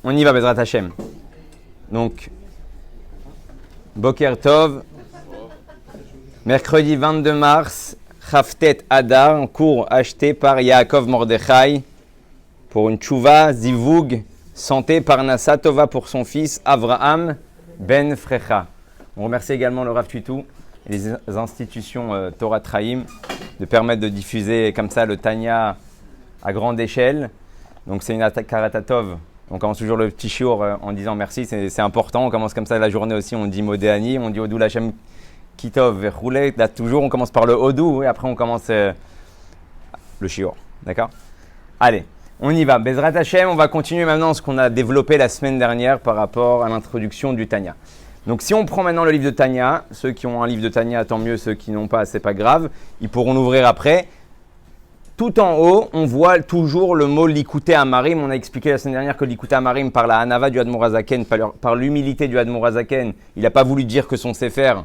On y va, Bezrat Hashem. Donc, Boker Tov, mercredi 22 mars, Chavtet Adar, un cours acheté par Yaakov Mordechai pour une tchouva, zivug, santé, parnassa tova pour son fils Avraham ben Frecha. On remercie également le Rav Tutu et les institutions Torah Traim de permettre de diffuser comme ça le Tanya à grande échelle. Donc c'est une karatatov. On commence toujours le petit shiur en disant merci, c'est important. On commence comme ça la journée aussi, on dit Modéani, on dit Odou Lachem Kitov Verroulé. Là toujours on commence par le Odou et après on commence le shiur. D'accord? Allez, on y va. Bezrat Hashem, on va continuer maintenant ce qu'on a développé la semaine dernière par rapport à l'introduction du Tanya. Donc si on prend maintenant le livre de Tanya, ceux qui ont un livre de Tanya, tant mieux, ceux qui n'ont pas, c'est pas grave, ils pourront l'ouvrir après. Tout en haut, on voit toujours le mot Likutei Amarim. On a expliqué la semaine dernière que Likutei Amarim, par la Hanava du Admor HaZaken, par l'humilité du Admor HaZaken, il n'a pas voulu dire que son Sefer,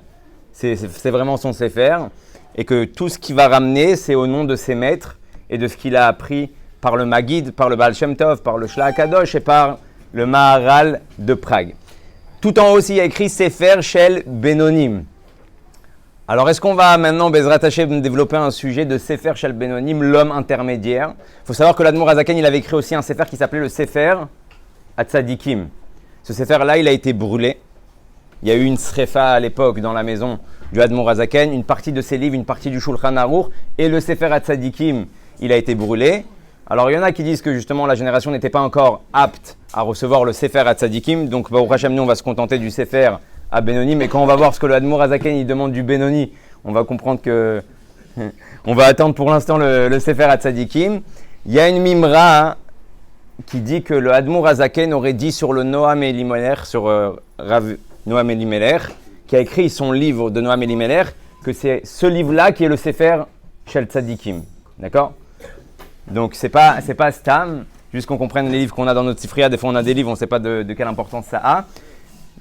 c'est vraiment son Sefer, et que tout ce qu'il va ramener, c'est au nom de ses maîtres et de ce qu'il a appris par le Maggid, par le Baal Shem Tov, par le Shla HaKadosh et par le Maharal de Prague. Tout en haut aussi, il y a écrit Sefer Shel Benonim. Alors, est-ce qu'on va maintenant, Bezrat Hashem, développer un sujet de Sefer Shel Benonim, l'homme intermédiaire? Il faut savoir que l'Admor HaZaken, il avait écrit aussi un Sefer qui s'appelait le Sefer Hatzadikim. Ce Sefer-là, il a été brûlé. Il y a eu une srefa à l'époque dans la maison du Admor HaZaken. Une partie de ses livres, une partie du Shulchan Aruch et le Sefer Hatzadikim, il a été brûlé. Alors, il y en a qui disent que justement, la génération n'était pas encore apte à recevoir le Sefer Hatzadikim. Donc, Baruch Hashem, nous, on va se contenter du Sefer à Benoni, mais quand on va voir ce que le Admor HaZaken il demande du Benoni, on va comprendre que on va attendre pour l'instant le Sefer Hatzadikim. Il y a une mimra qui dit que le Admor HaZaken aurait dit sur le Noam Elimelech, sur Rav Noam Elimelech, qui a écrit son livre de Noam Elimelech, que c'est ce livre-là qui est le Sefer Shel Tzadikim. D'accord? Donc c'est pas Stam, juste qu'on comprenne les livres qu'on a dans notre Sifria. Des fois on a des livres, on ne sait pas de quelle importance ça a.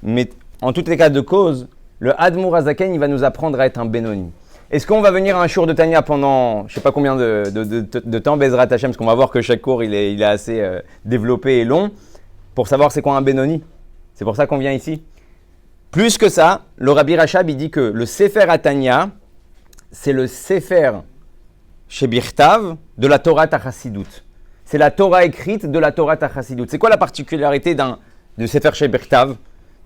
Mais en tous les cas de cause, le Admor HaZaken, il va nous apprendre à être un Benoni. Est-ce qu'on va venir à un shiur de Tanya pendant, je ne sais pas combien de temps, Bezrat Hashem, parce qu'on va voir que chaque cours, il est assez développé et long, pour savoir c'est quoi un Benoni. C'est pour ça qu'on vient ici. Plus que ça, le Rabbi Rachab, il dit que le Sefer HaTanya, c'est le Sefer Shebirtav de la Torah Chassidut. C'est la Torah écrite de la Torah Chassidut. C'est quoi la particularité de Sefer Shebirtav,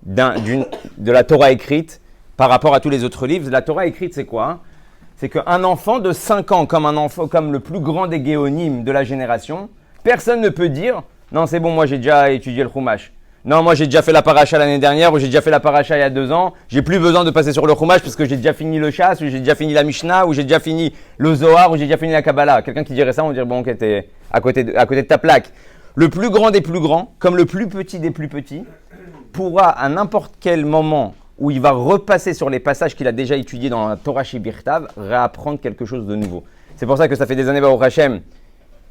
de la Torah écrite par rapport à tous les autres livres? La Torah écrite, c'est quoi? C'est qu'un enfant de 5 ans, comme le plus grand des Géonim de la génération, personne ne peut dire « Non, c'est bon, moi j'ai déjà étudié le Chumash. Non, moi j'ai déjà fait la paracha l'année dernière, ou j'ai déjà fait la paracha il y a 2 ans. J'ai plus besoin de passer sur le Chumash parce que j'ai déjà fini le Shas, ou j'ai déjà fini la Mishnah, ou j'ai déjà fini le Zohar, ou j'ai déjà fini la Kabbalah. » Quelqu'un qui dirait ça, on dirait « Bon, ok, t'es à côté de ta plaque. » Le plus grand des plus grands, comme le plus petit des plus petits, pourra à n'importe quel moment où il va repasser sur les passages qu'il a déjà étudiés dans la Torah Shebirtav, réapprendre quelque chose de nouveau. C'est pour ça que ça fait des années, Baruch Hashem,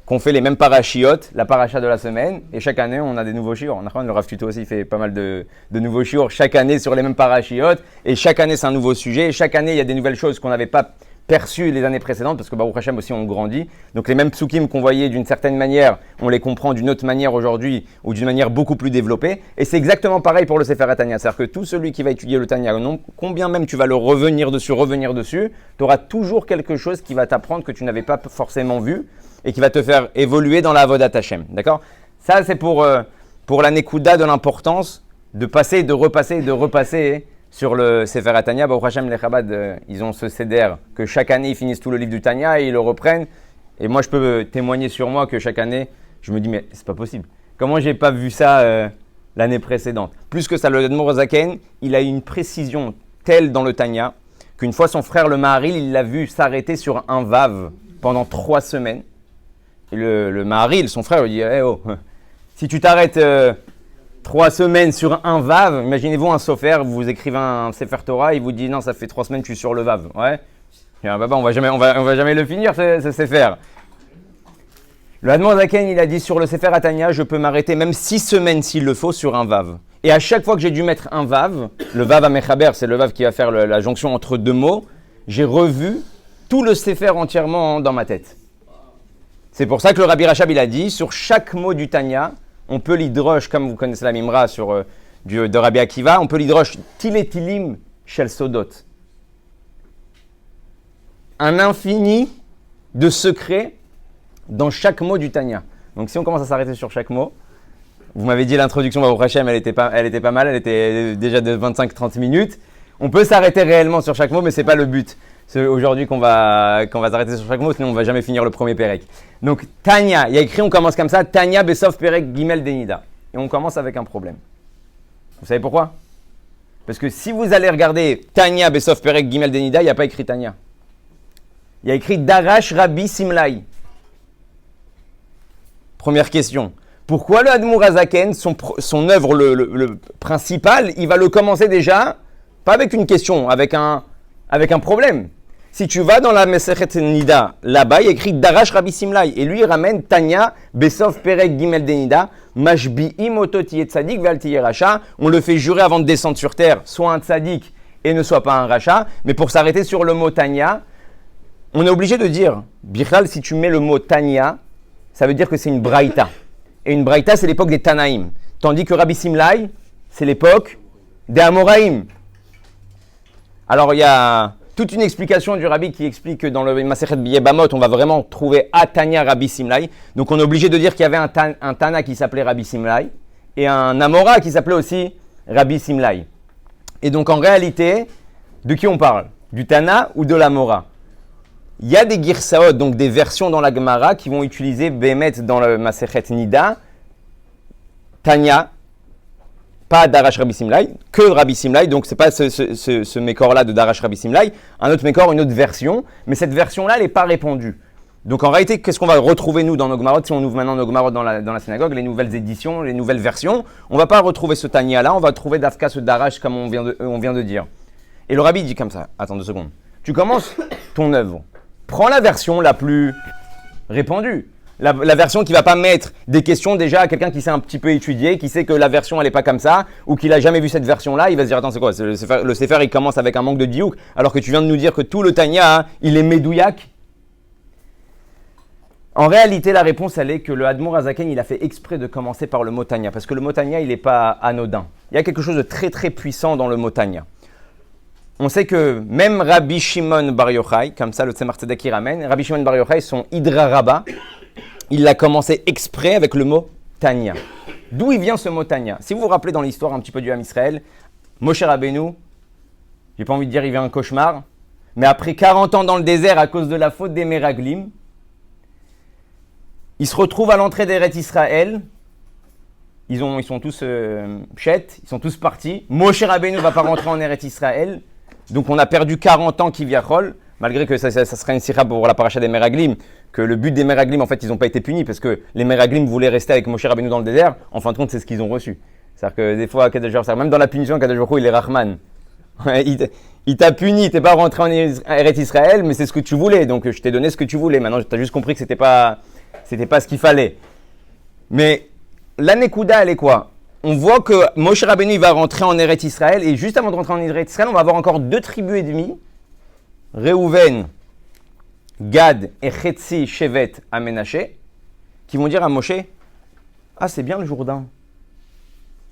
qu'on fait les mêmes parashiot, la paracha de la semaine, et chaque année, on a des nouveaux shiur. Le Rav Tutu aussi, il fait pas mal de nouveaux shiur chaque année sur les mêmes parashiot, et chaque année, c'est un nouveau sujet, et chaque année, il y a des nouvelles choses qu'on n'avait pas perçues les années précédentes, parce que Baruch Hashem aussi, on grandit. Donc les mêmes psukim qu'on voyait d'une certaine manière, on les comprend d'une autre manière aujourd'hui, ou d'une manière beaucoup plus développée. Et c'est exactement pareil pour le Sefer HaTanya. C'est-à-dire que tout celui qui va étudier le Tanya, combien même tu vas le revenir dessus, tu auras toujours quelque chose qui va t'apprendre que tu n'avais pas forcément vu, et qui va te faire évoluer dans la Avodat Hashem. D'accord? Ça, c'est pour la Nekuda de l'importance de passer, de repasser sur le Sefer HaTanya. Baruch Hashem, les Chabad, ils ont ce seder que chaque année, ils finissent tout le livre du Tanya et ils le reprennent. Et moi, je peux témoigner sur moi que chaque année, je me dis, mais c'est pas possible. Comment j'ai pas vu ça l'année précédente? Plus que ça, le Admor HaZaken, il a une précision telle dans le Tanya qu'une fois son frère le Maharil, il l'a vu s'arrêter sur un Vav pendant 3 semaines. Et le Maharil, son frère, lui dit, hey, oh, si tu t'arrêtes 3 semaines sur un Vav, imaginez-vous un sofer, vous écrivez un Sefer Torah, il vous dit non, ça fait 3 semaines que je suis sur le Vav. Ouais. Et on va jamais le finir ce Sefer. Le Admor HaZaken, il a dit sur le Sefer HaTanya, je peux m'arrêter même 6 semaines s'il le faut sur un Vav. Et à chaque fois que j'ai dû mettre un Vav, le Vav Amechaber, c'est le Vav qui va faire la jonction entre 2 mots, j'ai revu tout le Sefer entièrement dans ma tête. C'est pour ça que le Rabbi Rachab, il a dit, sur chaque mot du Tanya, on peut l'hydroche, comme vous connaissez la Mimra de Rabbi Akiva, on peut l'hydroche tiletilim shel sodot. Un infini de secrets dans chaque mot du Tanya. Donc si on commence à s'arrêter sur chaque mot, vous m'avez dit l'introduction au Hachem, elle était pas mal, elle était déjà de 25-30 minutes. On peut s'arrêter réellement sur chaque mot, mais c'est pas le but. C'est aujourd'hui qu'on va s'arrêter sur chaque mot, sinon on va jamais finir le premier Pérec. Donc Tanya, il y a écrit, on commence comme ça, Tanya Besov Pérec Gimel Denida. Et on commence avec un problème. Vous savez pourquoi? Parce que si vous allez regarder Tanya Besov Pérec Gimel Denida, il n'y a pas écrit Tanya. Il y a écrit Darash Rabbi Simlai. Première question. Pourquoi le Admour Azaken, son œuvre le principal, il va le commencer déjà, pas avec une question, avec un problème. Si tu vas dans la Mesechet Nida, là-bas, il y a écrit Darash Rabbi Simlai. Et lui, il ramène Tanya, Besov Perek Gimel Denida, Mashbi'im Ototi et Tzadik Ve'alti Racha. On le fait jurer avant de descendre sur terre, soit un Tzadik et ne soit pas un Racha. Mais pour s'arrêter sur le mot Tanya, on est obligé de dire, Bichal, si tu mets le mot Tanya, ça veut dire que c'est une Braïta. Et une Braïta, c'est l'époque des Tanaïm. Tandis que Rabbi Simlai, c'est l'époque des Amoraïm. Alors, il y a toute une explication du Rabbi qui explique que dans le Masechet Yebamot, on va vraiment trouver Atania Rabbi Simlai. Donc, on est obligé de dire qu'il y avait un Tana qui s'appelait Rabbi Simlai et un Amora qui s'appelait aussi Rabbi Simlai. Et donc, en réalité, de qui on parle? Du Tana ou de l'Amora? Il y a des Girsaot, donc des versions dans la Gemara qui vont utiliser Behemet dans le Masechet Nida, Tanya, pas Darash Rabbi Simlai, que Rabbi Simlai, donc c'est pas ce mécor-là de Darash Rabbi Simlai, un autre mécor, une autre version, mais cette version-là, elle n'est pas répandue. Donc en réalité, qu'est-ce qu'on va retrouver nous dans nos Gemarot? Si on ouvre maintenant nos Gemarot dans la synagogue, les nouvelles éditions, les nouvelles versions, on ne va pas retrouver ce Tanya-là, on va trouver Dafka, ce Darash, comme on vient de dire. Et le Rabbi dit comme ça, attends 2 secondes, tu commences ton œuvre, prends la version la plus répandue. La version qui ne va pas mettre des questions déjà à quelqu'un qui s'est un petit peu étudié, qui sait que la version elle n'est pas comme ça, ou qui n'a jamais vu cette version-là, il va se dire attends c'est quoi, le Sefer il commence avec un manque de diouk, alors que tu viens de nous dire que tout le Tanya, hein, il est médouillac. En réalité la réponse elle est que le Admour Azaken il a fait exprès de commencer par le mot Tanya, parce que le mot Tanya il n'est pas anodin. Il y a quelque chose de très très puissant dans le mot Tanya. On sait que même Rabbi Shimon Bar Yochai, comme ça le Tzemar Tzedek il ramène, Rabbi Shimon Bar Yochai, son Hydra Rabba, il l'a commencé exprès avec le mot Tanya. D'où il vient ce mot Tanya? Si vous vous rappelez dans l'histoire un petit peu du Ham Israël, Moshe Rabbeinu, j'ai pas envie de dire il vient un cauchemar, mais après 40 ans dans le désert à cause de la faute des Meraglim, il se retrouve à l'entrée d'Eret Israël. Ils sont tous pchet, ils sont tous partis. Moshe Rabbeinu ne va pas rentrer en Eret Israël. Donc on a perdu 40 ans Kivyachol, malgré que ça serait une sira pour la paracha des Meraglim, que le but des Meraglim, en fait, ils n'ont pas été punis, parce que les Meraglim voulaient rester avec Moshe Rabbeinu dans le désert. En fin de compte, c'est ce qu'ils ont reçu. C'est-à-dire que des fois, même dans la punition, Kadosh Baruch Hu, il est Rahman. Il t'a puni, t'es pas rentré en Eret Israël, mais c'est ce que tu voulais. Donc je t'ai donné ce que tu voulais. Maintenant, tu as juste compris que c'était pas ce qu'il fallait. Mais la Nekuda, elle est quoi? On voit que Moshe Rabbeinu va rentrer en Eret Israël, et juste avant de rentrer en Eret Israël, on va avoir encore 2 tribus et demie, Réhouven, Gad et Chetzi Shevet à Ménaché, qui vont dire à Moshe, ah c'est bien le Jourdain,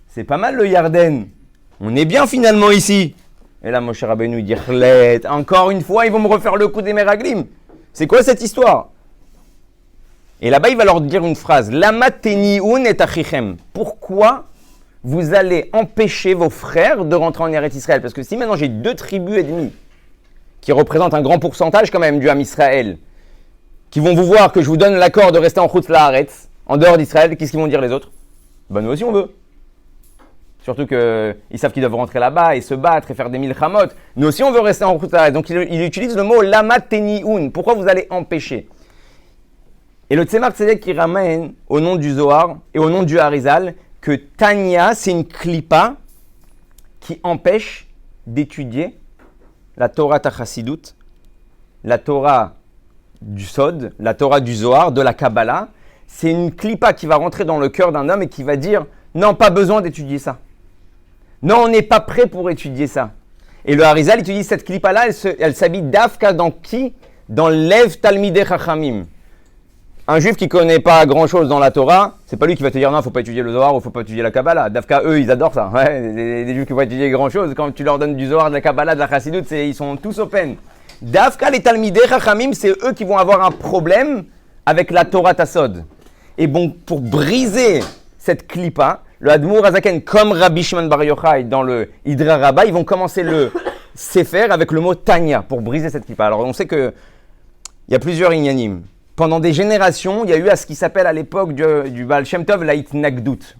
c'est pas mal le Yarden, on est bien finalement ici. Et là Moshe Rabbeinu dit, encore une fois ils vont me refaire le coup des Meraglim, c'est quoi cette histoire? Et là-bas il va leur dire une phrase, Lama teniun et achichem, pourquoi vous allez empêcher vos frères de rentrer en Eretz Israël? Parce que si maintenant j'ai 2 tribus et demie, qui représentent un grand pourcentage quand même du Ham Israël, qui vont vous voir que je vous donne l'accord de rester en Chutz La'aretz, en dehors d'Israël, qu'est-ce qu'ils vont dire les autres? Ben nous aussi on veut. Surtout qu'ils savent qu'ils doivent rentrer là-bas et se battre et faire des milchamot. Nous aussi on veut rester en Chutz La'aretz. Donc il utilise le mot Lama Teniun. Pourquoi vous allez empêcher? Et le Tzemar Tzedek qui ramène au nom du Zohar et au nom du Harizal que Tanya, c'est une klipa qui empêche d'étudier la Torah Tachassidut, la Torah du Sod, la Torah du Zohar, de la Kabbalah. C'est une klipa qui va rentrer dans le cœur d'un homme et qui va dire « Non, pas besoin d'étudier ça. Non, on n'est pas prêt pour étudier ça. » Et le Harizal, il te dit cette klipa-là, elle s'habille d'Afka dans qui? Dans l'Ev Talmidei Chachamim. un juif qui connaît pas grand-chose dans la Torah, c'est pas lui qui va te dire non, faut pas étudier le Zohar ou faut pas étudier la Kabbalah. Dafka, eux, ils adorent ça. Ouais, les juifs qui vont étudier grand-chose, quand tu leur donnes du Zohar, de la Kabbalah, de la Chassidut, ils sont tous open. Dafka, les Talmidei Chachamim, c'est eux qui vont avoir un problème avec la Torah Tassod. Et bon, pour briser cette klipa, le Admour Azaken, comme Rabbi Shimon Bar Yochai dans le Hidra Rabbah, ils vont commencer le Sefer avec le mot Tanya pour briser cette klipa. Alors on sait que il y a plusieurs inyanim. Pendant des générations, il y a eu à ce qui s'appelle à l'époque du Baal Shem Tov la Itnagdut,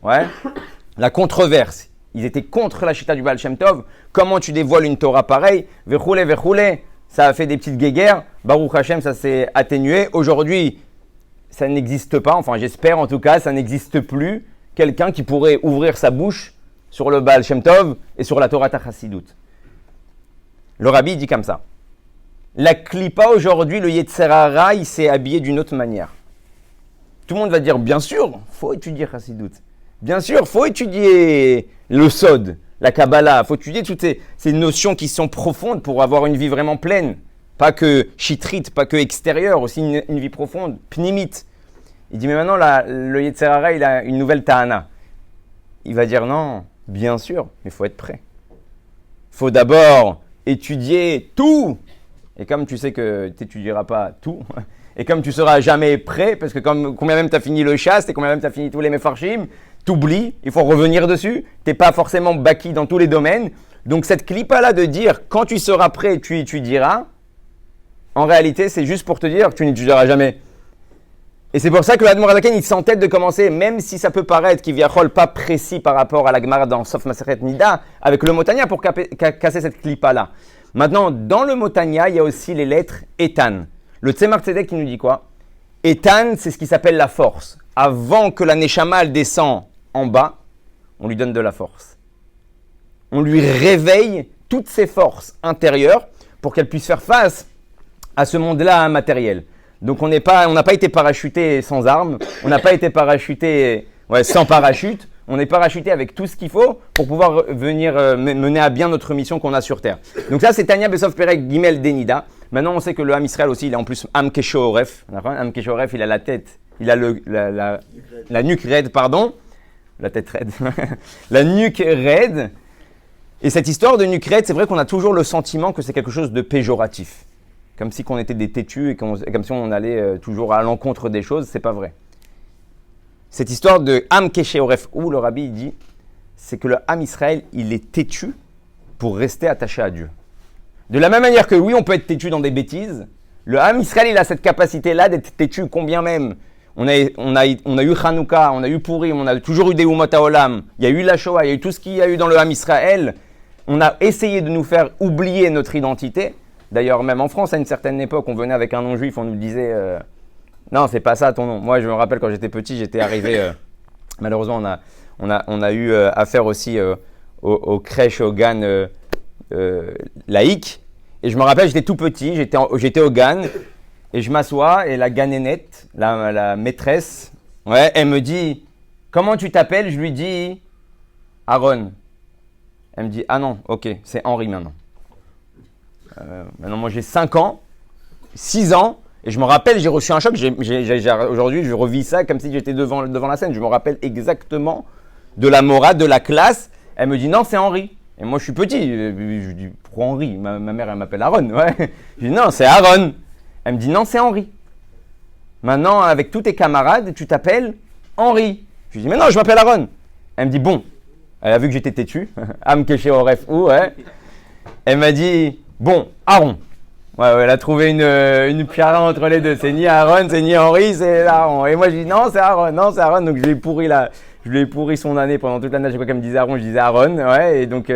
la controverse. Ils étaient contre la chita du Baal Shem Tov. Comment tu dévoiles une Torah pareille? Vechoule, ça a fait des petites guéguerres. Baruch Hashem, ça s'est atténué. Aujourd'hui, ça n'existe pas. Enfin, j'espère en tout cas, ça n'existe plus. Quelqu'un qui pourrait ouvrir sa bouche sur le Baal Shem Tov et sur la Torah Chassidut. Le Rabbi dit comme ça. La klipa aujourd'hui, le Yetzer Hara, il s'est habillé d'une autre manière. Tout le monde va dire, bien sûr, faut étudier Chassidut. Bien sûr, faut étudier le Sod, la Kabbalah. Faut étudier toutes ces notions qui sont profondes pour avoir une vie vraiment pleine. Pas que chitrit, pas que extérieure, aussi une vie profonde, pnimite. Il dit, mais maintenant, le Yetzer Hara, il a une nouvelle Tahana. Il va dire, non, bien sûr, mais il faut être prêt. Il faut d'abord étudier tout. Et comme tu sais que tu n'étudieras pas tout, et comme tu seras jamais prêt, parce que combien même tu as fini le chaste et combien même tu as fini tous les mefarshim, t'oublies, il faut revenir dessus, tu n'es pas forcément baki dans tous les domaines. Donc cette clipa-là de dire, quand tu seras prêt, tu étudieras, en réalité, c'est juste pour te dire que tu n'étudieras jamais. Et c'est pour ça que l'Admor Azaken, il s'entête de commencer, même si ça peut paraître qu'il viachol pas précis par rapport à la Gemara dans Sof Maseret Nida, avec le Motania pour casser cette clipa-là. Maintenant, dans le Motania, il y a aussi les lettres Etan. Le Tzemar Tzedek qui nous dit quoi? Etan, c'est ce qui s'appelle la force. Avant que la Neshama descende en bas, on lui donne de la force. On lui réveille toutes ses forces intérieures pour qu'elle puisse faire face à ce monde-là matériel. Donc on n'a pas été parachuté sans armes, on n'a pas été parachuté sans parachute, on est parachuté avec tout ce qu'il faut pour pouvoir venir mener à bien notre mission qu'on a sur Terre. Donc ça, c'est Tanya Besov Perek Gimel Denida. Maintenant, on sait que le Ham Israël aussi, il a en plus Am Kesho Oref. Am Kesho Oref, il a la tête, il a la nuque raide, pardon. La tête raide. La nuque raide. Et cette histoire de nuque raide, c'est vrai qu'on a toujours le sentiment que c'est quelque chose de péjoratif. Comme si on était des têtus et comme si on allait toujours à l'encontre des choses, c'est pas vrai. Cette histoire de Am Keshe Oref, où le Rabbi dit, c'est que le Ham Israël, il est têtu pour rester attaché à Dieu. De la même manière que oui, on peut être têtu dans des bêtises, le Ham Israël, il a cette capacité-là d'être têtu, combien même. On a eu Hanouka, on a eu Purim, on a toujours eu des Umot HaOlam, il y a eu la Shoah, il y a eu tout ce qu'il y a eu dans le Ham Israël. On a essayé de nous faire oublier notre identité. D'ailleurs, même en France, à une certaine époque, on venait avec un nom juif, on nous disait non, c'est pas ça ton nom. Moi, je me rappelle quand j'étais petit, j'étais arrivé. Malheureusement, on a eu affaire aussi aux crèches, aux GAN laïques. Et je me rappelle, j'étais tout petit, j'étais au GAN et je m'assois et la ganénette, la maîtresse, elle me dit comment tu t'appelles? Je lui dis Aaron. Elle me dit ah non, ok, c'est Henri maintenant. Maintenant, moi j'ai 5 ans, 6 ans, et je me rappelle, j'ai reçu un choc. Aujourd'hui, je revis ça comme si j'étais devant la scène. Je me rappelle exactement de la morale, de la classe. Elle me dit non, c'est Henri. Et moi, je suis petit. Je dis pourquoi Henri? Ma mère, elle m'appelle Aaron. Ouais. Je dis non, c'est Aaron. Elle me dit non, c'est Henri. Maintenant, avec tous tes camarades, tu t'appelles Henri. Je lui dis mais non, je m'appelle Aaron. Elle me dit bon. Elle a vu que j'étais têtu. Am Keshe Oref ou ouais. Elle m'a dit bon, Aaron. Ouais, elle a trouvé une pierre entre les deux. C'est ni Aaron, c'est ni Henri, c'est Aaron. Et moi, je dis non, c'est Aaron. Donc, je lui ai pourri son année pendant toute l'année. À chaque fois qu'elle me disait Aaron, je disais Aaron. Ouais, et donc,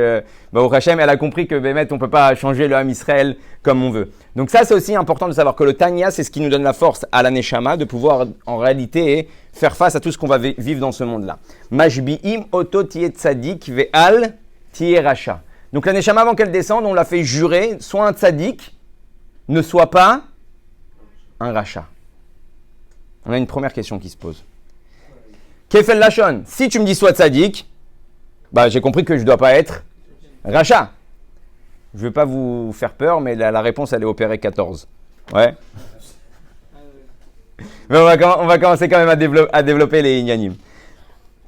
au Hachem, elle a compris que, Bémet, on ne peut pas changer le Ham Israël comme on veut. Donc, ça, c'est aussi important de savoir que le Tanya, c'est ce qui nous donne la force à la Neshama de pouvoir, en réalité, faire face à tout ce qu'on va vivre dans ce monde-là. Mashbi'im oto tiye tzadik ve'al tiye racha. Donc, la Neshama, avant qu'elle descende, on l'a fait jurer, soit un tzadik, ne soit pas un rachat. On a une première question qui se pose. Kefel Lachon, si tu me dis soit tzaddik, j'ai compris que je ne dois pas être rachat. Je ne vais pas vous faire peur, mais la réponse, elle est au Pérec 14. Ouais. Mais on va commencer quand même à développer les inyanim.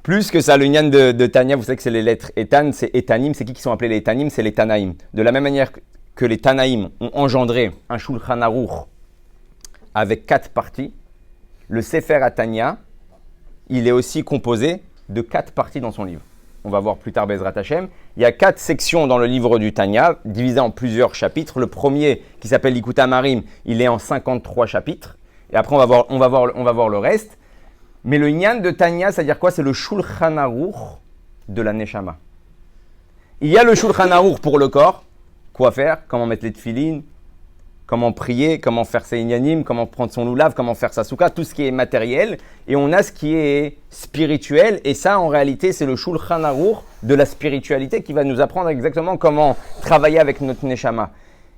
Plus que ça, le inyan de Tanya, vous savez que c'est les lettres Etan, c'est Etanim. C'est qui sont appelés les Etanim? C'est les Tanaïm. De la même manière que les Tanaïm ont engendré un Shulchan Aruch avec 4 parties, le Sefer Tanya, il est aussi composé de 4 parties dans son livre. On va voir plus tard Bezrat Hashem. Il y a 4 sections dans le livre du Tanya, divisées en plusieurs chapitres. Le premier, qui s'appelle Likuta Marim, il est en 53 chapitres. Et après, on va voir le reste. Mais le Inyan de Tanya, c'est-à-dire quoi? C'est le Shulchan Aruch de la Neshama. Il y a le Shulchan Aruch pour le corps. Quoi faire? Comment mettre les tefilines? Comment prier? Comment faire ses inyanim? Comment prendre son loulav? Comment faire sa souka? Tout ce qui est matériel. Et on a ce qui est spirituel. Et ça, en réalité, c'est le Shulchan Aruch de la spiritualité qui va nous apprendre exactement comment travailler avec notre Neshama.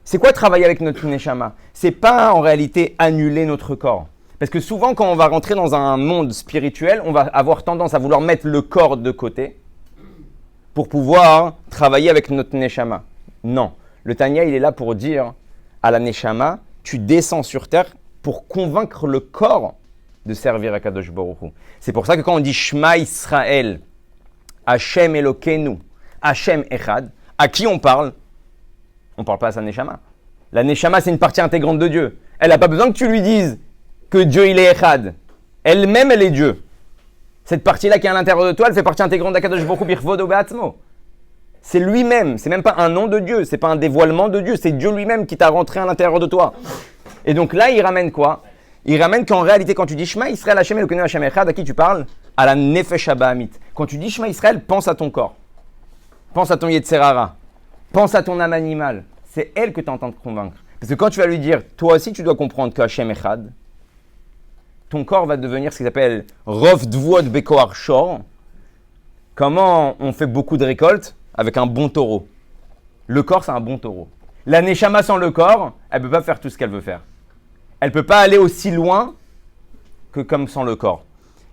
C'est quoi travailler avec notre Neshama? C'est pas en réalité annuler notre corps. Parce que souvent, quand on va rentrer dans un monde spirituel, on va avoir tendance à vouloir mettre le corps de côté pour pouvoir travailler avec notre Neshama. Non. Le Tanya, il est là pour dire à la Neshama, tu descends sur terre pour convaincre le corps de servir à Kadosh Baruch Hu. C'est pour ça que quand on dit Shema Israël, Hashem Elokeinu, Hashem Echad, à qui on parle? On ne parle pas à sa Neshama. La Neshama, c'est une partie intégrante de Dieu. Elle n'a pas besoin que tu lui dises que Dieu, il est Echad. Elle-même, elle est Dieu. Cette partie-là qui est à l'intérieur de toi, elle fait partie intégrante d'Akadosh Baruch Hu Birvodo Be'atzmo. C'est lui-même, c'est même pas un nom de Dieu, c'est pas un dévoilement de Dieu, c'est Dieu lui-même qui t'a rentré à l'intérieur de toi. Et donc là, il ramène quoi? Il ramène qu'en réalité, quand tu dis Shema Israël, Hashem Elokeinu, Hashem Echad, à qui tu parles? À la Nefesh Habahamit. Quand tu dis Shema Israël, pense à ton corps. Pense à ton Yetzerara. Pense à ton âme animale. C'est elle que tu entends te convaincre. Parce que quand tu vas lui dire, toi aussi, tu dois comprendre que Hashem Echad, ton corps va devenir ce qu'ils appellent Rov Dvuot Bekoar Shor. Comment on fait beaucoup de récoltes? Avec un bon taureau. Le corps, c'est un bon taureau. La Neshama sans le corps, elle ne peut pas faire tout ce qu'elle veut faire. Elle ne peut pas aller aussi loin que comme sans le corps.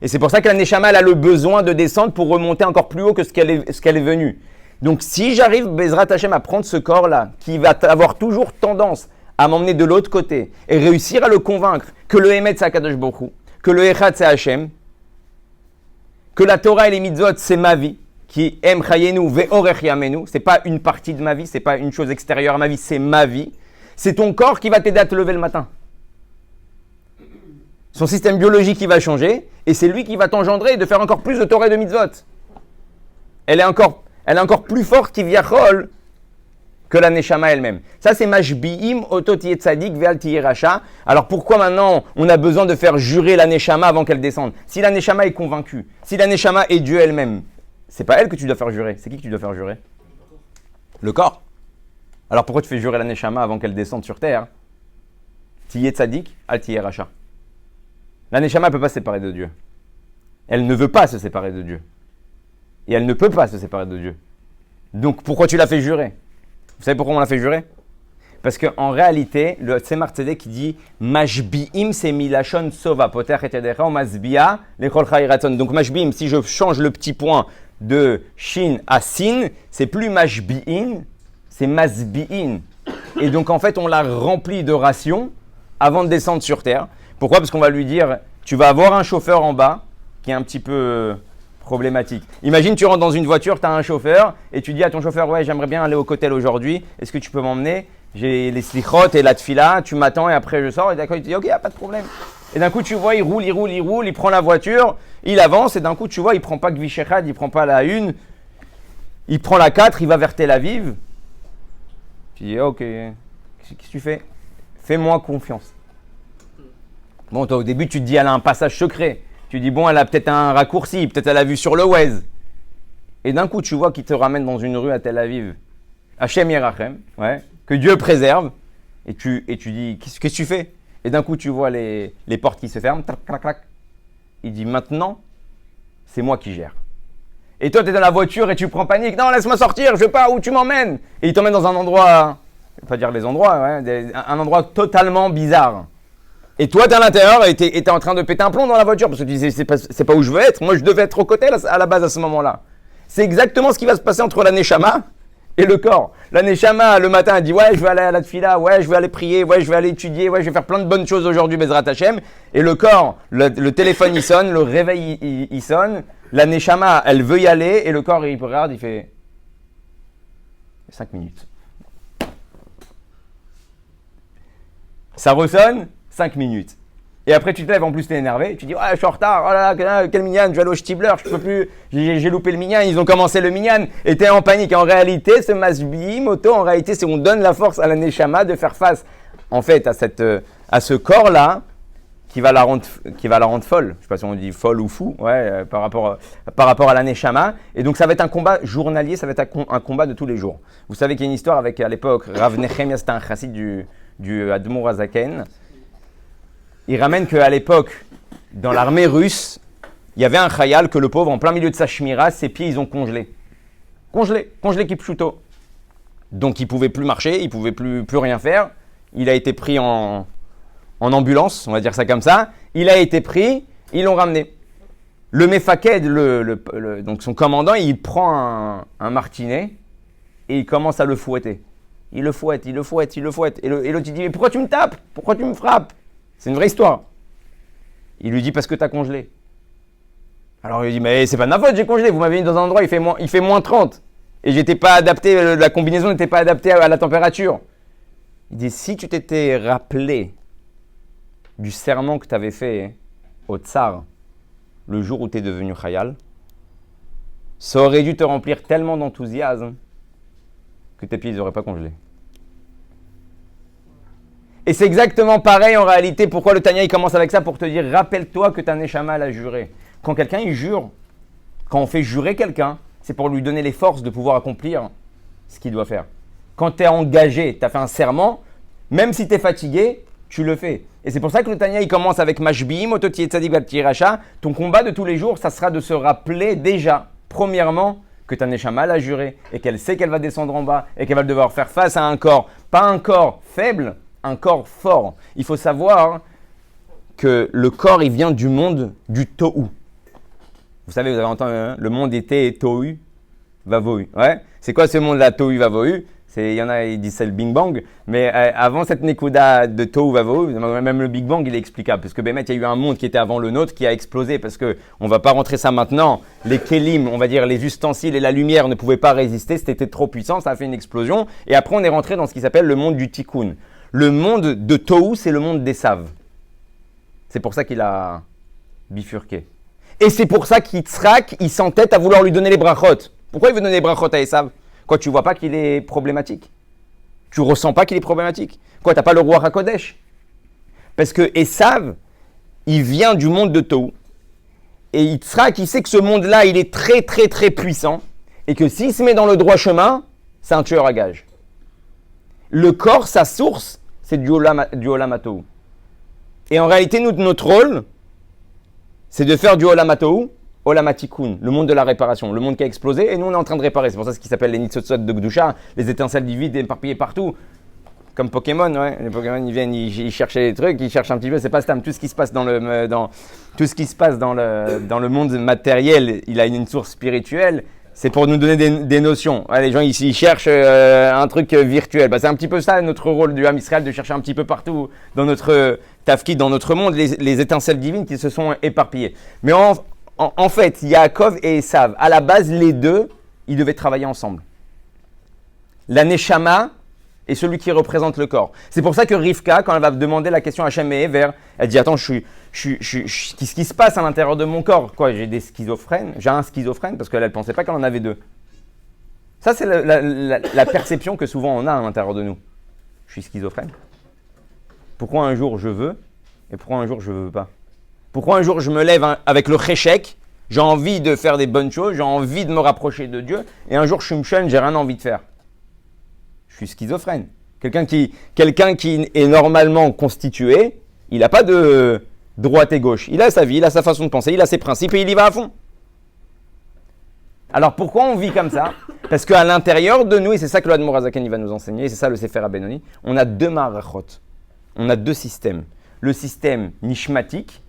Et c'est pour ça que la Neshama, elle a le besoin de descendre pour remonter encore plus haut que ce qu'elle est venue. Donc si j'arrive, Bezrat Hashem, à prendre ce corps-là, qui va avoir toujours tendance à m'emmener de l'autre côté, et réussir à le convaincre que le Emet, c'est Akadosh Baruch Hu, que le Echad, c'est Hashem, que la Torah et les mitzvot, c'est ma vie, qui aime chayenu ve'orech yamenu, c'est pas une partie de ma vie, c'est pas une chose extérieure à ma vie, c'est ma vie. C'est ton corps qui va t'aider à te lever le matin. Son système biologique qui va changer, et c'est lui qui va t'engendrer de faire encore plus de Torah et de mitzvot. Elle est encore plus forte qu'Ivyachol que la Neshama elle-même. Ça, c'est Mashbi'im otot yetzadik ve'al tiye rasha. Alors pourquoi maintenant on a besoin de faire jurer la Neshama avant qu'elle descende? Si la Neshama est convaincue, si la Neshama est Dieu elle-même, c'est pas elle que tu dois faire jurer. C'est qui que tu dois faire jurer? Le corps. Alors pourquoi tu fais jurer la Neshama avant qu'elle descende sur terre? Tiye tzadik, al tiye rasha. La Neshama ne peut pas se séparer de Dieu. Elle ne veut pas se séparer de Dieu. Et elle ne peut pas se séparer de Dieu. Donc pourquoi tu l'as fait jurer? Vous savez pourquoi on l'a fait jurer? Parce qu'en réalité, le Tzemar Tzedek qui dit Mashbi'im c'est milachon sova poter et tedecha masbia lechol chayraton. Donc Mashbi'im, si je change le petit point de Shin à Sin, c'est plus Mashbi'in, c'est Masbi'in. Et donc en fait, on l'a rempli de rations avant de descendre sur terre. Pourquoi? Parce qu'on va lui dire, tu vas avoir un chauffeur en bas qui est un petit peu problématique. Imagine, tu rentres dans une voiture, tu as un chauffeur et tu dis à ton chauffeur, ouais, j'aimerais bien aller au Kotel aujourd'hui, est-ce que tu peux m'emmener? J'ai les slichot et la tfila, tu m'attends et après je sors. Et d'accord, il te dit, ok, pas de problème. Et d'un coup, tu vois, il roule, il prend la voiture, il avance et d'un coup, tu vois, il prend pas Gvishechad, il prend pas la 1, il prend la 4, il va vers Tel Aviv. Tu dis, ok, qu'est-ce que tu fais? Fais-moi confiance. Bon, toi, au début, tu te dis, elle a un passage secret. Tu dis, bon, elle a peut-être un raccourci, peut-être elle a vu sur le Waze. Et d'un coup, tu vois qu'il te ramène dans une rue à Tel Aviv. Hachem Yerachem, ouais, que Dieu préserve. Et tu dis, qu'est-ce que tu fais? Et d'un coup, tu vois les portes qui se ferment. Tac, tac, tac. Il dit, maintenant, c'est moi qui gère. Et toi, tu es dans la voiture et tu prends panique. Non, laisse-moi sortir, je veux pas, où tu m'emmènes? Et il t'emmène dans un endroit, je vais pas dire les endroits, ouais, un endroit totalement bizarre. Et toi, tu es à l'intérieur et tu es en train de péter un plomb dans la voiture parce que tu dis, c'est pas où je veux être. Moi, je devais être au côté à la base à ce moment-là. C'est exactement ce qui va se passer entre la Neshama Et le corps, la neshama, le matin, elle dit ouais, je vais aller à la tfila, ouais, je vais aller prier, ouais, je vais aller étudier, ouais, je vais faire plein de bonnes choses aujourd'hui, Bezrat Hashem. Et le corps, le téléphone il sonne, le réveil il sonne, la neshama, elle veut y aller, et le corps il regarde, il fait 5 minutes. Ça ressonne, 5 minutes. Et après, tu te lèves, en plus, tu es énervé. Tu dis, je suis en retard. Oh là là, quel minyan, je vais aller au Stibler, je peux plus. J'ai loupé le minyan, ils ont commencé le minyan. Et tu es en panique. En réalité, ce masbi, moto, en réalité, c'est on donne la force à la neshama de faire face, en fait, à ce corps-là qui va la rendre folle. Je ne sais pas si on dit folle ou fou, par rapport à la neshama. Et donc, ça va être un combat journalier, ça va être un combat de tous les jours. Vous savez qu'il y a une histoire avec, à l'époque, Rav Nechemia, c'était un chassid du Admour Hazaken. Il ramène qu'à l'époque, dans l'armée russe, il y avait un khayal que le pauvre, en plein milieu de sa shmira, ses pieds, ils ont congelé. Congelé kipchuto. Donc, il ne pouvait plus marcher, il ne pouvait plus rien faire. Il a été pris en ambulance, on va dire ça comme ça. Il a été pris, ils l'ont ramené. Le mefaked, donc son commandant, il prend un martinet et il commence à le fouetter. Il le fouette. Et l'autre, il dit, mais pourquoi tu me tapes? Pourquoi tu me frappes? C'est une vraie histoire. Il lui dit, parce que tu as congelé. Alors il dit, mais c'est pas de ma faute, j'ai congelé. Vous m'avez mis dans un endroit, il fait moins 30. Et j'étais pas adapté, la combinaison n'était pas adaptée à la température. Il dit, si tu t'étais rappelé du serment que tu avais fait au tsar le jour où tu es devenu khayal, ça aurait dû te remplir tellement d'enthousiasme que tes pieds n'auraient pas congelé. Et c'est exactement pareil en réalité. Pourquoi le Tanya il commence avec ça? Pour te dire, rappelle-toi que ta neshama l'a juré. Quand quelqu'un il jure, quand on fait jurer quelqu'un, c'est pour lui donner les forces de pouvoir accomplir ce qu'il doit faire. Quand tu es engagé, tu as fait un serment, même si tu es fatigué, tu le fais. Et c'est pour ça que le Tanya il commence avec Mashbiim, Ototi et Tzadik Bapti Racha. Ton combat de tous les jours, ça sera de se rappeler déjà, premièrement, que ta neshama l'a juré et qu'elle sait qu'elle va descendre en bas et qu'elle va devoir faire face à un corps, pas un corps faible, un corps fort. Il faut savoir que le corps, il vient du monde du Tohu. Vous savez, vous avez entendu, le monde était Tohu, Vavohu. Ouais. C'est quoi ce monde-là, Tohu, Vavohu? Il y en a, ils disent c'est le Big Bang. Mais avant cette Nekuda de Tohu, Vavohu, même le Big Bang, il est explicable. Parce que Bémet, il y a eu un monde qui était avant le nôtre qui a explosé. Parce qu'on ne va pas rentrer ça maintenant. Les kelim, on va dire les ustensiles et la lumière ne pouvaient pas résister. C'était trop puissant, ça a fait une explosion. Et après, on est rentré dans ce qui s'appelle le monde du Tikkun. Le monde de Tohu, c'est le monde d'Esav. C'est pour ça qu'il a bifurqué. Et c'est pour ça qu'Yitzhak, il s'entête à vouloir lui donner les brachot. Pourquoi il veut donner les brachot à Esav? Quoi, tu vois pas qu'il est problématique? Tu ressens pas qu'il est problématique? Quoi, t'as pas le roi HaKodesh? Parce que Esav, il vient du monde de Tohu. Et Yitzhak, il sait que ce monde-là, il est très très très puissant. Et que s'il se met dans le droit chemin, c'est un tueur à gages. Le corps, sa source, c'est du Olam HaTohu. Et en réalité, notre rôle, c'est de faire du Olam HaTohu, Olam HaTikun, le monde de la réparation, le monde qui a explosé, et nous on est en train de réparer. C'est pour ça ce qui s'appelle les Nitzotzot de Gdusha, les étincelles divides éparpillées partout. Comme Pokémon, ouais. Les Pokémon, ils viennent, ils cherchent des trucs, ils cherchent un petit peu, c'est pas Stam. Tout ce qui se passe dans le monde matériel, il a une source spirituelle. C'est pour nous donner des notions. Ouais, les gens ici ils cherchent un truc virtuel. C'est un petit peu ça notre rôle du Ham Israël, de chercher un petit peu partout dans notre tafkid, dans notre monde, les étincelles divines qui se sont éparpillées. Mais en fait, Yaakov et Esav, à la base, les deux, ils devaient travailler ensemble. La Neshama est celui qui représente le corps. C'est pour ça que Rivka, quand elle va demander la question à Hachem et Ever, elle dit, attends, qu'est-ce qui se passe à l'intérieur de mon corps? Quoi, j'ai un schizophrène, parce qu'elle ne pensait pas qu'elle en avait deux. Ça, c'est la perception que souvent on a à l'intérieur de nous. Je suis schizophrène. Pourquoi un jour je veux, et pourquoi un jour je ne veux pas? Pourquoi un jour je me lève avec le chéchek, j'ai envie de faire des bonnes choses, j'ai envie de me rapprocher de Dieu, et un jour je suis mchen, j'ai rien envie de faire. Je suis schizophrène. Quelqu'un qui est normalement constitué, il n'a pas de droite et gauche. Il a sa vie, il a sa façon de penser, il a ses principes et il y va à fond. Alors pourquoi on vit comme ça? Parce qu'à l'intérieur de nous, et c'est ça que le Admor Hazaken va nous enseigner, et c'est ça le Sefer HaBenoni, on a deux marachot, on a deux systèmes. Le système nishmatique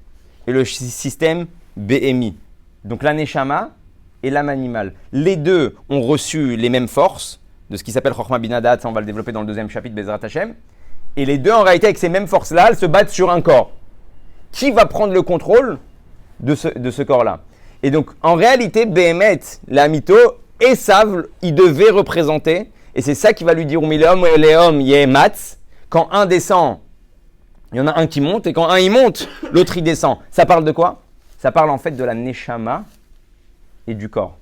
et le système BMI. Donc la neshama et l'âme animale. Les deux ont reçu les mêmes forces de ce qui s'appelle Chochma Binadat, ça on va le développer dans le deuxième chapitre, Bezrat Hashem. Et les deux, en réalité, avec ces mêmes forces-là, elles se battent sur un corps. Qui va prendre le contrôle de ce corps-là? Et donc, en réalité, Behemet, la mytho, Esav, il devait représenter, et c'est ça qui va lui dire, Umileom et Leom Yematz, quand un descend, il y en a un qui monte, et quand un il monte, l'autre il descend. Ça parle de quoi? Ça parle en fait de la Neshama et du corps.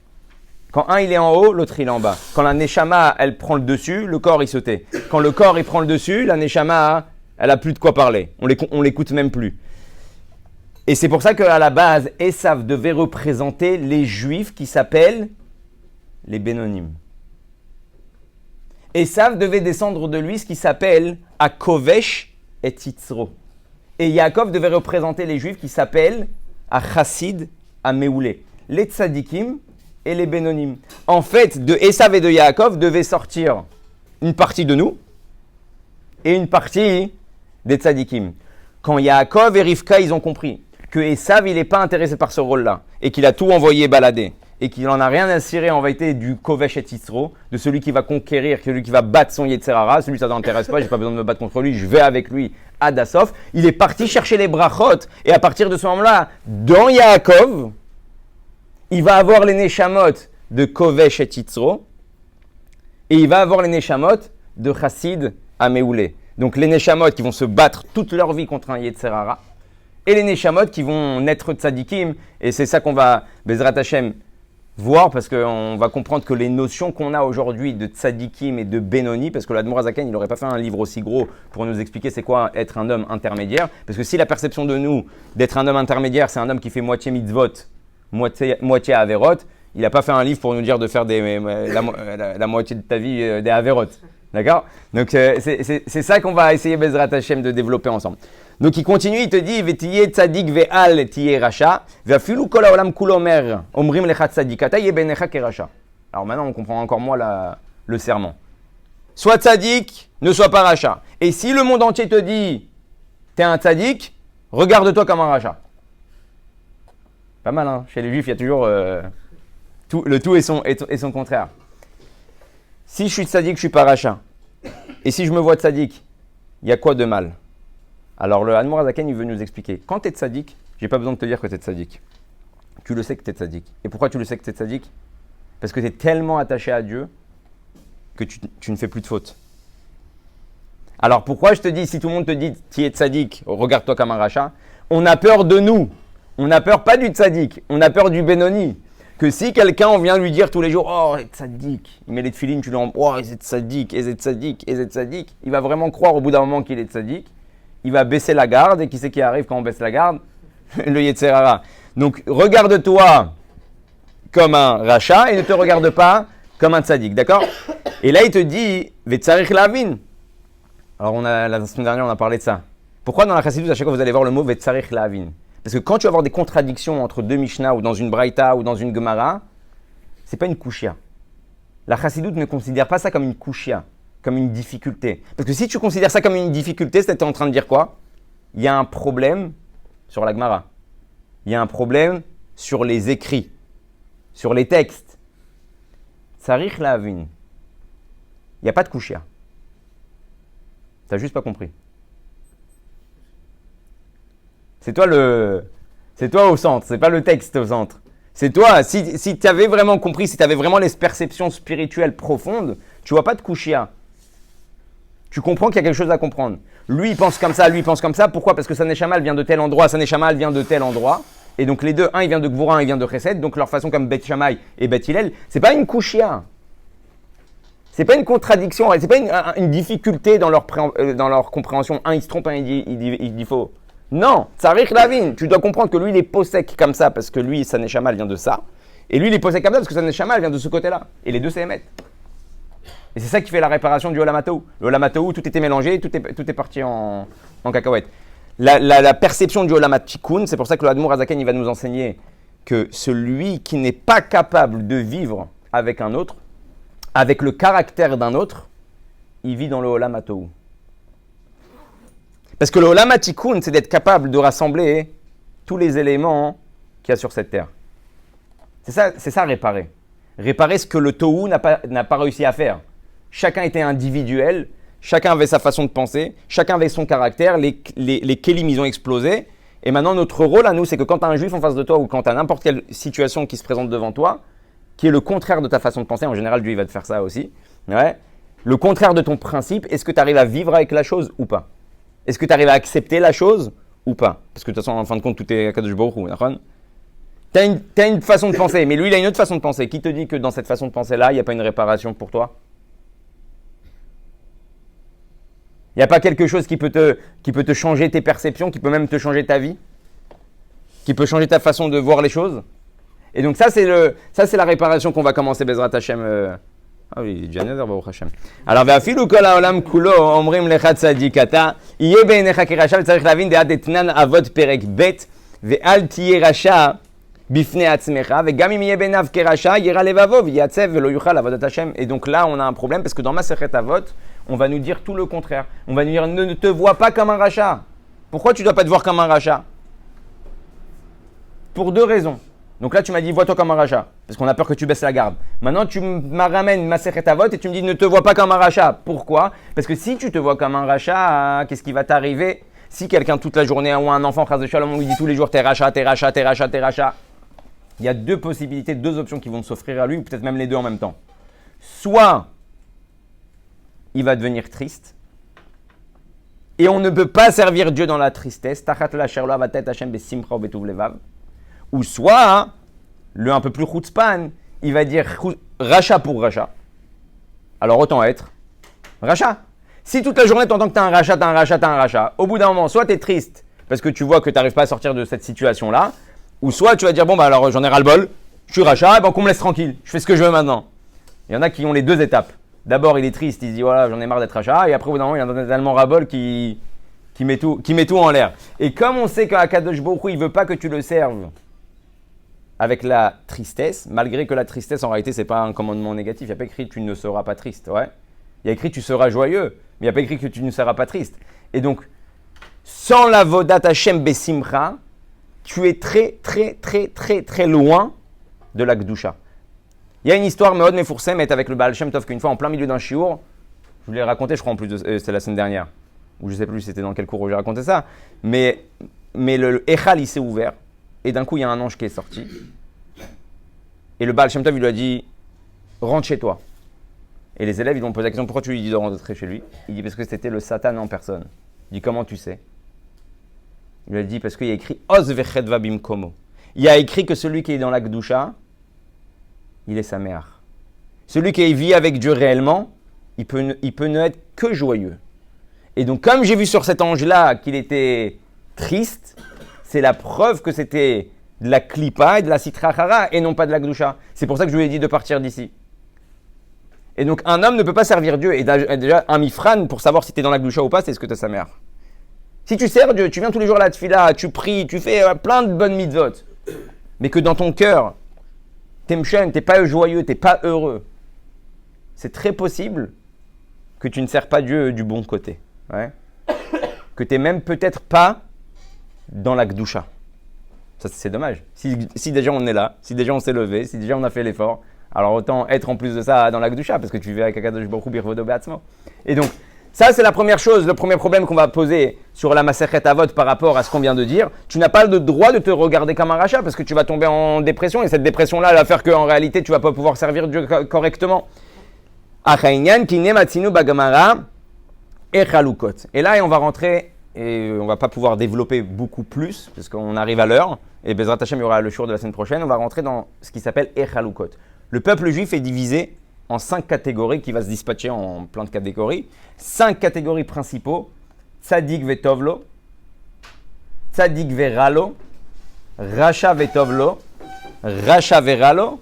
Quand un il est en haut, l'autre il est en bas. Quand la Neshama, elle prend le dessus, le corps il se tait. Quand le corps il prend le dessus, la Neshama, elle a plus de quoi parler. On l'écoute même plus. Et c'est pour ça qu'à la base, Esav devait représenter les Juifs qui s'appellent les Bénonim. Esav devait descendre de lui ce qui s'appelle Akovesh et Titzro. Et Yaakov devait représenter les Juifs qui s'appellent Achassid, Améoulé. Les Tzadikim et les Bénonim. En fait, de Esav et de Yaakov devait sortir une partie de nous et une partie des Tzadikim. Quand Yaakov et Rivka, ils ont compris que Esav, il n'est pas intéressé par ce rôle-là et qu'il a tout envoyé balader et qu'il n'en a rien à cirer en vérité du Kovesh et Titzro, de celui qui va conquérir, celui qui va battre son Yetzerara, celui ça ne t'intéresse pas, j'ai pas besoin de me battre contre lui, je vais avec lui à Dassof. Il est parti chercher les brachot et à partir de ce moment-là, dans Yaakov, il va avoir les Neshamot de Kovesh et Titzro et il va avoir les Neshamot de Chassid à Méoulé. Donc les Neshamot qui vont se battre toute leur vie contre un Yetzerara et les Neshamot qui vont naître tzadikim. Et c'est ça qu'on va, Bezrat Hashem, voir parce qu'on va comprendre que les notions qu'on a aujourd'hui de tzadikim et de Benoni, parce que l'Admor Hazaken, il n'aurait pas fait un livre aussi gros pour nous expliquer c'est quoi être un homme intermédiaire. Parce que si la perception de nous d'être un homme intermédiaire, c'est un homme qui fait moitié mitzvot, moitié averot, il n'a pas fait un livre pour nous dire de faire la moitié de ta vie des averot. D'accord? Donc c'est ça qu'on va essayer Bezrat Hashem de développer ensemble. Donc il continue, il te dit Vetiye tzadik ve'al tiye racha ve'afilu kol haolam kulo omer omrim lecha tzadikata yebenecha keracha. Alors maintenant on comprend encore moins le serment. Sois tzadik, ne sois pas racha. Et si le monde entier te dit t'es un tzadik, regarde-toi comme un racha. Pas mal, hein? Chez les juifs il y a toujours le tout et son contraire. Si je suis tzadik, je suis pas racha. Et si je me vois tzadik, il y a quoi de mal? Alors le Admor Hazaken, il veut nous expliquer. Quand tu es tzadik, j'ai pas besoin de te dire que tu es tzadik. Tu le sais que tu es tzadik. Et pourquoi tu le sais que tu es tzadik? Parce que tu es tellement attaché à Dieu que tu ne fais plus de fautes. Alors pourquoi je te dis, si tout le monde te dit tu es tzadik, regarde-toi comme un racha, on a peur de nous. On n'a peur pas du tzadik, on a peur du Benoni. Que si quelqu'un, on vient lui dire tous les jours, oh, tzadik, il met les tefilines, tu lui dis, oh, c'est tzadik, et c'est tzadik, et c'est tzadik, il va vraiment croire au bout d'un moment qu'il est tzadik, il va baisser la garde, et qui c'est qui arrive quand on baisse la garde? Le Yetzerara. Donc, regarde-toi comme un rachat, et ne te regarde pas comme un tzadik, d'accord? Et là, il te dit, Vetzarich lavin. Alors, la semaine dernière, on a parlé de ça. Pourquoi dans la Chassidut, à chaque fois, vous allez voir le mot Vetzarich lavin? Parce que quand tu vas avoir des contradictions entre deux Mishnah ou dans une Braïta ou dans une Gemara, c'est pas une kushia. La Chassidut ne considère pas ça comme une kushia, comme une difficulté. Parce que si tu considères ça comme une difficulté, c'est que tu es en train de dire quoi? Il y a un problème sur la Gemara. Il y a un problème sur les écrits, sur les textes. Tsarich lavin. Il n'y a pas de kushia. Tu n'as juste pas compris. C'est toi au centre, c'est pas le texte au centre. C'est toi, si tu avais vraiment compris, si tu avais vraiment les perceptions spirituelles profondes, tu vois pas de kushia. Tu comprends qu'il y a quelque chose à comprendre. Lui, il pense comme ça, lui, il pense comme ça. Pourquoi? Parce que sa neshama, elle vient de tel endroit, sa neshama, elle vient de tel endroit. Et donc les deux, un, il vient de Gvura, un, il vient de Chesed. Donc leur façon comme Bet Shammai et Bet Hillel, c'est pas une kushia. C'est pas une contradiction, c'est pas une difficulté dans leur compréhension. Un, il se trompe, un, il dit faux. Non, Tsarich lavin, tu dois comprendre que lui, il est possèque comme ça parce que lui, sa neshama, elle vient de ça. Et lui, il est possèque comme ça parce que sa neshama, elle vient de ce côté-là. Et les deux, c'est émettre. Et c'est ça qui fait la réparation du Olamatou. Le Olamatou, tout était mélangé, tout est parti en cacahuète. La perception du Olamatikoun, c'est pour ça que le Admor Hazaken, il va nous enseigner que celui qui n'est pas capable de vivre avec un autre, avec le caractère d'un autre, il vit dans le Olamatou. Parce que le Olam HaTikun, c'est d'être capable de rassembler tous les éléments qu'il y a sur cette terre. C'est ça réparer. Réparer ce que le Tohu n'a pas réussi à faire. chacun était individuel, chacun avait sa façon de penser, chacun avait son caractère, les kélim, ils ont explosé. Et maintenant, notre rôle à nous, c'est que quand tu as un juif en face de toi ou quand tu as n'importe quelle situation qui se présente devant toi, qui est le contraire de ta façon de penser, en général, Dieu il va te faire ça aussi, ouais, le contraire de ton principe, est-ce que tu arrives à vivre avec la chose ou pas? Est-ce que tu arrives à accepter la chose ou pas? Parce que de toute façon, en fin de compte, tout est Kadosh Baruch Hu, d'accord? T'as une façon de penser, mais lui, il a une autre façon de penser. Qui te dit que dans cette façon de penser-là, il n'y a pas une réparation pour toi? Il n'y a pas quelque chose qui peut te changer tes perceptions, qui peut même te changer ta vie, qui peut changer ta façon de voir les choses. Et donc ça, c'est la réparation qu'on va commencer, Bezrat Hashem. Ah oui, déjà Nézer, Baruch Hashem. Alors, ve'afilu kol ha'olam kulo, omrim lecha tzadikata, yeh be'enecha kerasha, v'tzarich lavin de'at etnan avot perek bet, ve'al tiye rasha bifnei atzmecha, ve'gam im yeh be'nav kerasha, yera levavo, v'yatzev ve'lo yuchal avodat Hashem. Et donc là, on a un problème parce que dans Masechet Avot, on va nous dire tout le contraire. On va nous dire ne te vois pas comme un rachat. Pourquoi tu ne dois pas te voir comme un rachat? Pour deux raisons. Donc là, tu m'as dit vois-toi comme un rachat, parce qu'on a peur que tu baisses la garde. Maintenant, tu me ramènes Masechet Avot et tu me dis ne te vois pas comme un rachat. Pourquoi? Parce que si tu te vois comme un rachat, qu'est-ce qui va t'arriver? Si quelqu'un toute la journée ou un enfant, Chas de Shalom, on lui dit tous les jours t'es rachat, t'es rachat, t'es rachat, t'es rachat. Il y a deux possibilités, deux options qui vont s'offrir à lui, ou peut-être même les deux en même temps. Soit il va devenir triste. Et on ne peut pas servir Dieu dans la tristesse. Ou soit, le un peu plus chutzpan, il va dire rachat pour rachat. Alors autant être rachat. Si toute la journée tu entends que tu as un rachat, tu as un rachat, tu as un rachat, au bout d'un moment, soit tu es triste parce que tu vois que tu n'arrives pas à sortir de cette situation-là, ou soit tu vas dire bon, bah alors j'en ai ras-le-bol, je suis rachat, et bon, qu'on me laisse tranquille, je fais ce que je veux maintenant. Il y en a qui ont les deux étapes. D'abord, il est triste, il se dit voilà, j'en ai marre d'être rachat, et après, au bout d'un moment, il en a tellement ras-bol qui met tout en l'air. Et comme on sait qu'Akadosh Baruch Hu, il ne veut pas que tu le serves avec la tristesse, malgré que la tristesse, en réalité, ce n'est pas un commandement négatif. Il n'y a pas écrit tu ne seras pas triste. Ouais. Il y a écrit tu seras joyeux, mais il n'y a pas écrit que tu ne seras pas triste. Et donc, sans la vodat Hashem besimcha, tu es très, très, très, très, très loin de la Gdusha. Il y a une histoire, Meod Mefourcem est avec le Baal Shem Tov qu'une fois, en plein milieu d'un shiur, je vous l'ai raconté, je crois, en plus, c'était la semaine dernière, ou je ne sais plus c'était dans quel cours où j'ai raconté ça, mais le Echal, il s'est ouvert, et d'un coup, il y a un ange qui est sorti, et le Baal Shem Tov, il lui a dit, rentre chez toi. Et les élèves, ils lui ont posé la question, pourquoi tu lui dis de rentrer chez lui? Il dit, parce que c'était le Satan en personne. Il dit, comment tu sais? Il lui a dit, parce qu'il y a écrit, Oz vechet vabim komo. Il y a écrit que celui qui est dans la Gdusha, il est sa mère. Celui qui vit avec Dieu réellement, il peut ne être que joyeux. Et donc, comme j'ai vu sur cet ange-là qu'il était triste, c'est la preuve que c'était de la klipa et de la sitrachara et non pas de la gdusha. C'est pour ça que je lui ai dit de partir d'ici. Et donc, un homme ne peut pas servir Dieu. Et déjà, un mifran, pour savoir si tu es dans la gdusha ou pas, c'est ce que tu as sa mère. Si tu sers Dieu, tu viens tous les jours à la tfila, tu pries, tu fais plein de bonnes mitzvot, mais que dans ton cœur, t'es pas joyeux, t'es pas heureux, c'est très possible que tu ne sers pas Dieu du bon côté. Ouais. Que tu n'es même peut-être pas dans la Gdusha. Ça, c'est dommage. Si déjà on est là, si déjà on s'est levé, si déjà on a fait l'effort, alors autant être en plus de ça dans la Gdusha, parce que tu vis avec Akadosh Baruch Hu birvodo be'atzmo. Et donc, ça c'est la première chose, le premier problème qu'on va poser sur la Masechet Avot par rapport à ce qu'on vient de dire. Tu n'as pas le droit de te regarder comme un rachat, parce que tu vas tomber en dépression, et cette dépression-là, elle va faire qu'en réalité, tu ne vas pas pouvoir servir Dieu correctement. Achaïnyan kine matzinu bagamara et chalukot. Et là, on va rentrer, et on ne va pas pouvoir développer beaucoup plus, parce qu'on arrive à l'heure, et Bezrat Hashem, il y aura le jour de la semaine prochaine, on va rentrer dans ce qui s'appelle Echalukot. Le peuple juif est divisé en 5 catégories, qui va se dispatcher en plein de catégories. 5 catégories principaux, Tzadik vetovlo, Tzadik veralo, Racha vetovlo, Racha veralo,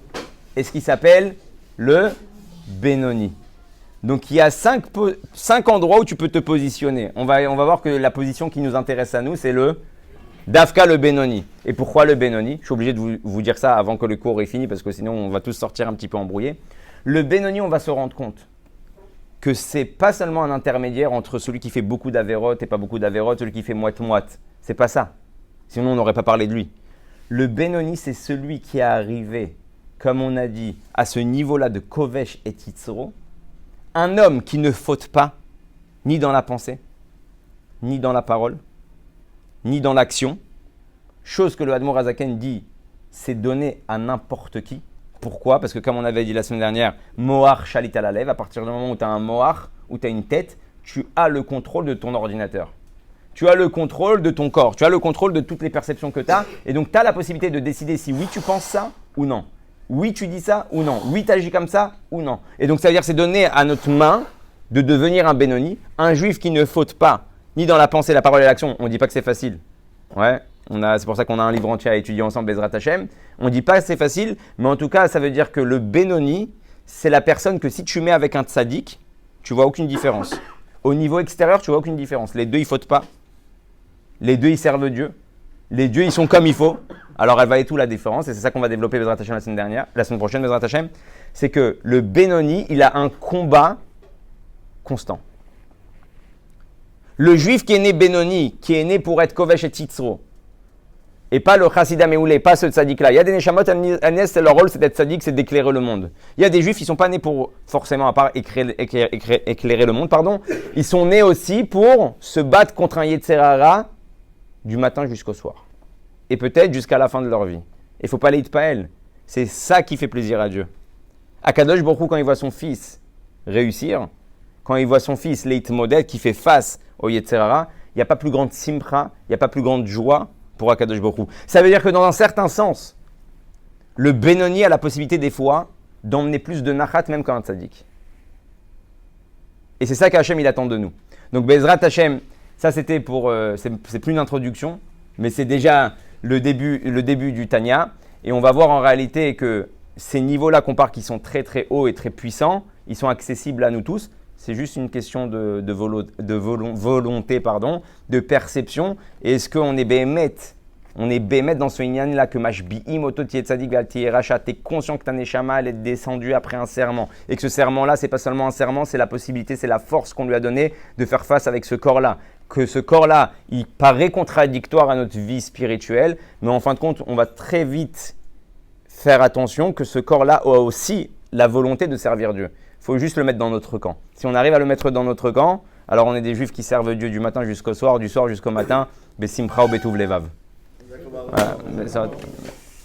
et ce qui s'appelle le Benoni. Donc il y a 5 endroits où tu peux te positionner. On va voir que la position qui nous intéresse à nous, c'est le Dafka, le Benoni. Et pourquoi le Benoni? Je suis obligé de vous dire ça avant que le cours est fini, parce que sinon on va tous sortir un petit peu embrouillés. Le Benoni, on va se rendre compte que c'est pas seulement un intermédiaire entre celui qui fait beaucoup d'avérotes et pas beaucoup d'avérotes, celui qui fait moite-moite. C'est pas ça. Sinon on n'aurait pas parlé de lui. Le Benoni, c'est celui qui est arrivé, comme on a dit, à ce niveau-là de Kovesh et Titzro, un homme qui ne faute pas, ni dans la pensée, ni dans la parole, ni dans l'action, chose que le Admor Azaken dit, c'est donné à n'importe qui. Pourquoi? Parce que comme on avait dit la semaine dernière, Mohar Shalit à la lèvre, à partir du moment où tu as un Mohar, où tu as une tête, tu as le contrôle de ton ordinateur. Tu as le contrôle de ton corps, tu as le contrôle de toutes les perceptions que tu as, et donc tu as la possibilité de décider si oui tu penses ça ou non. Oui tu dis ça ou non. Oui tu agis comme ça ou non. Et donc ça veut dire que c'est donné à notre main de devenir un Benoni, un juif qui ne faute pas, ni dans la pensée, la parole et l'action. On ne dit pas que c'est facile. Ouais. C'est pour ça qu'on a un livre entier à étudier ensemble, Bezrat Hashem. On ne dit pas que c'est facile, mais en tout cas, ça veut dire que le Benoni, c'est la personne que si tu mets avec un tzaddik, tu vois aucune différence. Au niveau extérieur, tu vois aucune différence. Les deux, ils ne fautent pas. Les deux, ils servent Dieu. Les deux, ils sont comme il faut. Alors, elle va être où la différence? Et c'est ça qu'on va développer Bezrat Hashem la semaine prochaine, Bezrat Hashem. C'est que le Benoni, il a un combat constant. Le juif qui est né Benoni, qui est né pour être Kovesh et Titzro, et pas le Chassida Meoulé, pas ce tzaddik-là. Il y a des Neshamot, Agnès, leur rôle, c'est d'être tzaddik, c'est d'éclairer le monde. Il y a des juifs, ils ne sont pas nés pour, forcément, à part éclairer le monde, pardon. Ils sont nés aussi pour se battre contre un Yetzerara du matin jusqu'au soir. Et peut-être jusqu'à la fin de leur vie. Il ne faut pas l'Itpaël. C'est ça qui fait plaisir à Dieu. Akadosh Baruch Hu, quand il voit son fils réussir, quand il voit son fils, Leitmoded, qui fait face au Yetzerara, il n'y a pas plus grande simcha, il n'y a pas plus grande joie pour Akadosh Baruch Hu. Ça veut dire que dans un certain sens, le Benoni a la possibilité des fois d'emmener plus de nachat même qu'un tzaddik. Et c'est ça qu'Hachem il attend de nous. Donc Bezrat Hashem, ça c'était pour, c'est plus une introduction, mais c'est déjà le début du Tanya. Et on va voir en réalité que ces niveaux-là qu'on parle qui sont très très hauts et très puissants, ils sont accessibles à nous tous. C'est juste une question de volonté, de perception. Et est-ce qu'on est bémet? On est bémet dans ce inyan-là que Mashbi'im Ototiet Tzadik Galti Racha. Tu es conscient que ta neshama elle est descendue après un serment. Et que ce serment-là, ce n'est pas seulement un serment, c'est la possibilité, c'est la force qu'on lui a donnée de faire face avec ce corps-là. Que ce corps-là, il paraît contradictoire à notre vie spirituelle. Mais en fin de compte, on va très vite faire attention que ce corps-là a aussi la volonté de servir Dieu. Il faut juste le mettre dans notre camp. Si on arrive à le mettre dans notre camp, alors on est des juifs qui servent Dieu du matin jusqu'au soir, du soir jusqu'au matin. Besimcha ou betuv levav. Voilà.